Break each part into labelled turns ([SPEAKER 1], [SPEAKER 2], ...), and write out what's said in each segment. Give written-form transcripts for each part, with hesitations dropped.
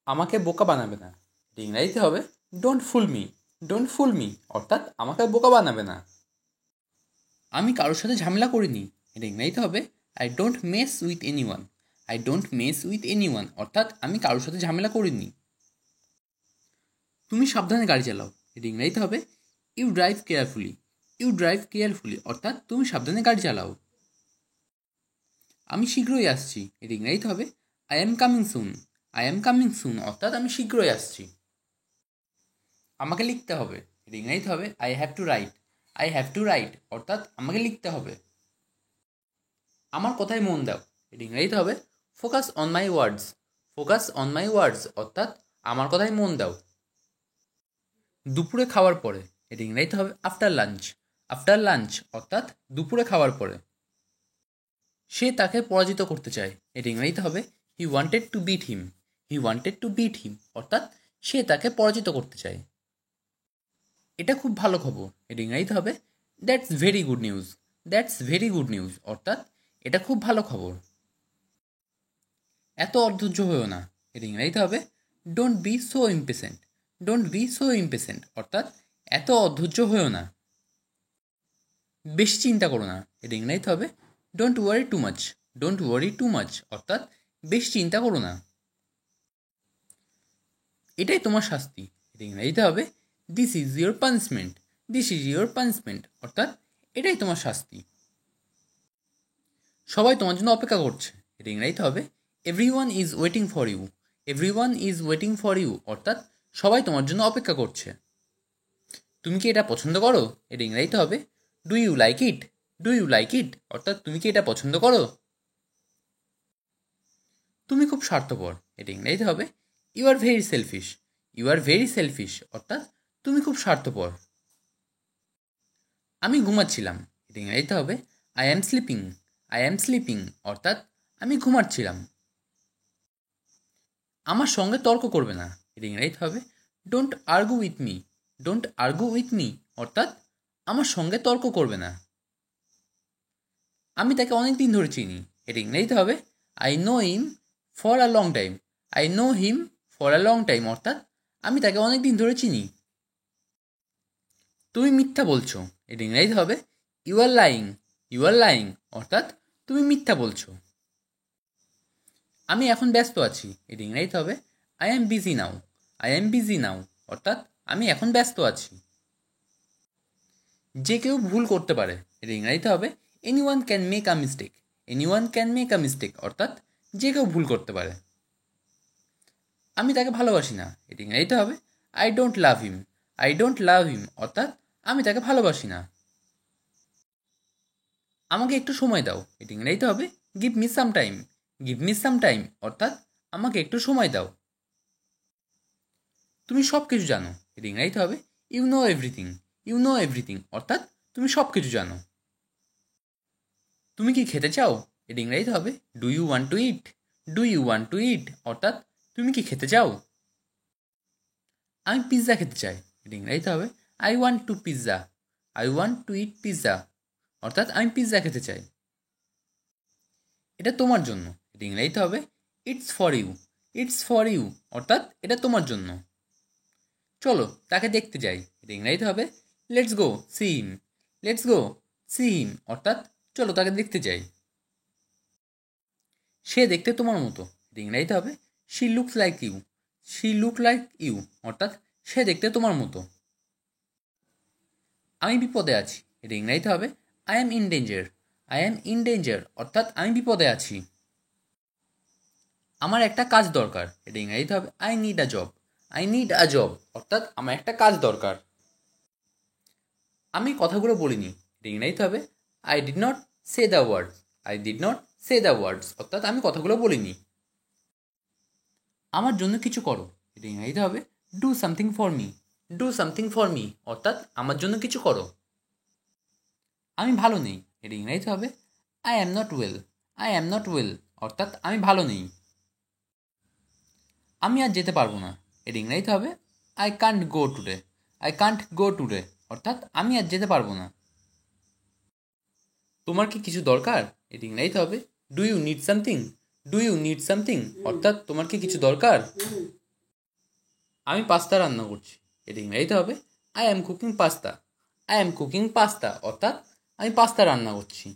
[SPEAKER 1] আমাকে বোকা বানাবে না। এটা ইংরাজিতে হবে don't full me. Don't full me অর্থাৎ আমাকে বোকা বানাবে না। আমি কারোর সাথে ঝামেলা করিনি। এটা ইংরাজিতে হবে I don't mess with anyone. I don't mess with anyone অর্থাৎ আমি কারোর সাথে ঝামেলা করিনি। তুমি সাবধানে গাড়ি চালাও। এটা ইংরাজিতে হবে you drive carefully. You drive carefully অর্থাৎ তুমি সাবধানে গাড়ি চালাও। আমি শীঘ্রই আসছি। এটা ইংরাজিতে হবে I am coming soon. I am coming soon অর্থাৎ আমি শীঘ্রই আসছি। আমাকে লিখতে হবে। এটা ইংরাজিতে হবে I have to right. I have to right অর্থাৎ আমাকে লিখতে হবে। আমার কথায় মন দাও। এটা ইংরাজিতে হবে focus on my words. Focus on my words অর্থাৎ আমার কথায় মন দাও। দুপুরে খাওয়ার পরে। এটা ইংরাজিতে হবে আফটার লাঞ্চ। আফটার লাঞ্চ অর্থাৎ দুপুরে খাওয়ার পরে। সে তাকে পরাজিত করতে চায়। এটা ইংরাজিতে হবে he wanted to beat him. He wanted to beat him অর্থাৎ সে তাকে পরাজিত করতে চায়। এটা খুব ভালো খবর। এটা ইংরাজিতে হবে that's very good news. That's very good news অর্থাৎ এটা খুব ভালো খবর। এত অধৈর্য হয়েও না। এটা ইংরাজিতে হবে don't be so impatient. Don't be so impatient অর্থাৎ এত অধৈর্য হয়েও না। বেশি চিন্তা করো না। এটা ইংরাজিতে হবে don't worry too much. Don't worry too much অর্থাৎ বেশি চিন্তা করো না। এটাই তোমার শাস্তি। এটা ইংরাজিতে হবে this is your punishment. This is your punishment অর্থাৎ এটাই তোমার শাস্তি। সবাই তোমার জন্য অপেক্ষা করছে। এটা ইংরাজিতে হবে everyone is waiting for you. Everyone is waiting for you অর্থাৎ সবাই তোমার জন্য অপেক্ষা করছে। তুমি কি এটা পছন্দ করো? এটা ইংরাজিতে হবে do you like it. Do you like it অর্থাৎ তুমি কি এটা পছন্দ করো? তুমি খুব স্বার্থপর। এটা ইংরাজিতে হবে you are very selfish. You are very selfish অর্থাৎ তুমি খুব স্বার্থপর। আমি ঘুমাচ্ছিলাম। এটা ইংরাজিতে হবে I am sleeping. I am sleeping অর্থাৎ আমি ঘুমাচ্ছিলাম। আমার সঙ্গে তর্ক করবে না। এটা ইংরাজিতে হবে don't argue with me. Don't argue with me অর্থাৎ আমার সঙ্গে তর্ক করবে না। আমি তাকে অনেক দিন ধরে চিনি। এটা ইংরেজিতে হবে I know him for a long time. I know him for a long time অর্থাৎ আমি তাকে অনেক দিন ধরে চিনি। তুমি মিথ্যা বলছো। এটা ইংরেজিতে হবে you are lying. You are lying অর্থাৎ তুমি মিথ্যা বলছো। আমি এখন ব্যস্ত আছি। এটা ইংরেজিতে হবে I am busy now. I am busy now অর্থাৎ আমি এখন ব্যস্ত আছি। যে কেউ ভুল করতে পারে। এটা ইংরাজিতে হবে any one can make a mistake. Any one can make a mistake অর্থাৎ যে কেউ ভুল করতে পারে। আমি তাকে ভালোবাসি না। এটা ইংরাজিতে হবে I don't love him. I don't love him অর্থাৎ আমি তাকে ভালোবাসি না। আমাকে একটু সময় দাও। এটা ইংরাজিতে হবে give me some time. Give me some time অর্থাৎ আমাকে একটু সময় দাও। তুমি সব কিছু জানো। এটা ইংরাজিতে হবে you know everything. You know everything অর্থাৎ তুমি সব কিছু জানো। তুমি কি খেতে চাও? এটা ইংরাজিতে হবে do you want to eat. Do you want to eat অর্থাৎ তুমি কি খেতে চাও? আমি পিৎজা খেতে চাই। এটা ইংরাজিতে হবে I want to pizza. I want to it pizza অর্থাৎ আমি পিৎজা খেতে চাই। এটা তোমার জন্য। এটা ইংরাজিতে হবে it's for you. It's for you অর্থাৎ এটা তোমার জন্য। চলো তাকে দেখতে যাই। এটা ইংরাজিতে হবে let's go see him. Let's go see him অর্থাৎ চলো তাকে দেখতে যাই। সে দেখতে তোমার মতো। এটা ইংরাজিতে হবে she looks like you. She look like you অর্থাৎ সে দেখতে তোমার মতো। আমি বিপদে আছি। এটা ইংরাজিতে হবে I am in danger. I am in danger অর্থাৎ আমি বিপদে আছি। আমার একটা কাজ দরকার। এটা ইংরাজিতে হবে I need a job. I need a job অর্থাৎ আমার একটা কাজ দরকার। আমি কথাগুলো বলিনি। এটা ইংরাজিতে হবে I did not say the words. I did not say the words অর্থাৎ আমি কথাগুলো বলিনি। আমার জন্য কিছু করো। এটা ইংরাজিতে হবে do something for me. Do something for me অর্থাৎ আমার জন্য কিছু করো। আমি ভালো নেই। এটা ইংরাজিতে হবে I am not well. I am not well অর্থাৎ আমি ভালো নেই। আমি আর যেতে পারবো না। এটা ইংরাজিতে হবে I can't go today. I can't go today অর্থাৎ আমি আর যেতে পারবো না। তোমার কি কিছু দরকার? এটা ইংরাজিতে হবে do you need something. Do you need something অর্থাৎ তোমার কি কিছু দরকার? আমি পাস্তা রান্না করছি, এটা ইংরেজিতে হবে I am cooking pasta. I am cooking pasta অর্থাৎ আমি পাস্তা রান্না করছি।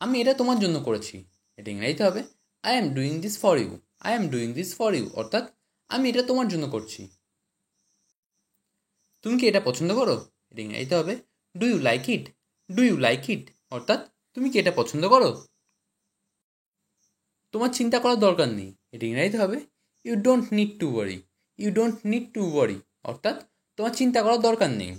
[SPEAKER 1] আমি এটা তোমার জন্য করেছি, এটা ইংরেজিতে হবে I am doing this for you. I am doing this for you অর্থাৎ আমি এটা তোমার জন্য করছি। তুমি কি এটা পছন্দ করো, এটা ইংরেজিতে হবে do you like it. Do you like it অর্থাৎ তুমি কি এটা পছন্দ করো। তোমার চিন্তা করার দরকার নেই, এটা ইংরেজিতে হবে you don't need to worry. You don't need to worry অর্থাৎ তোমার চিন্তা করার দরকার নেই।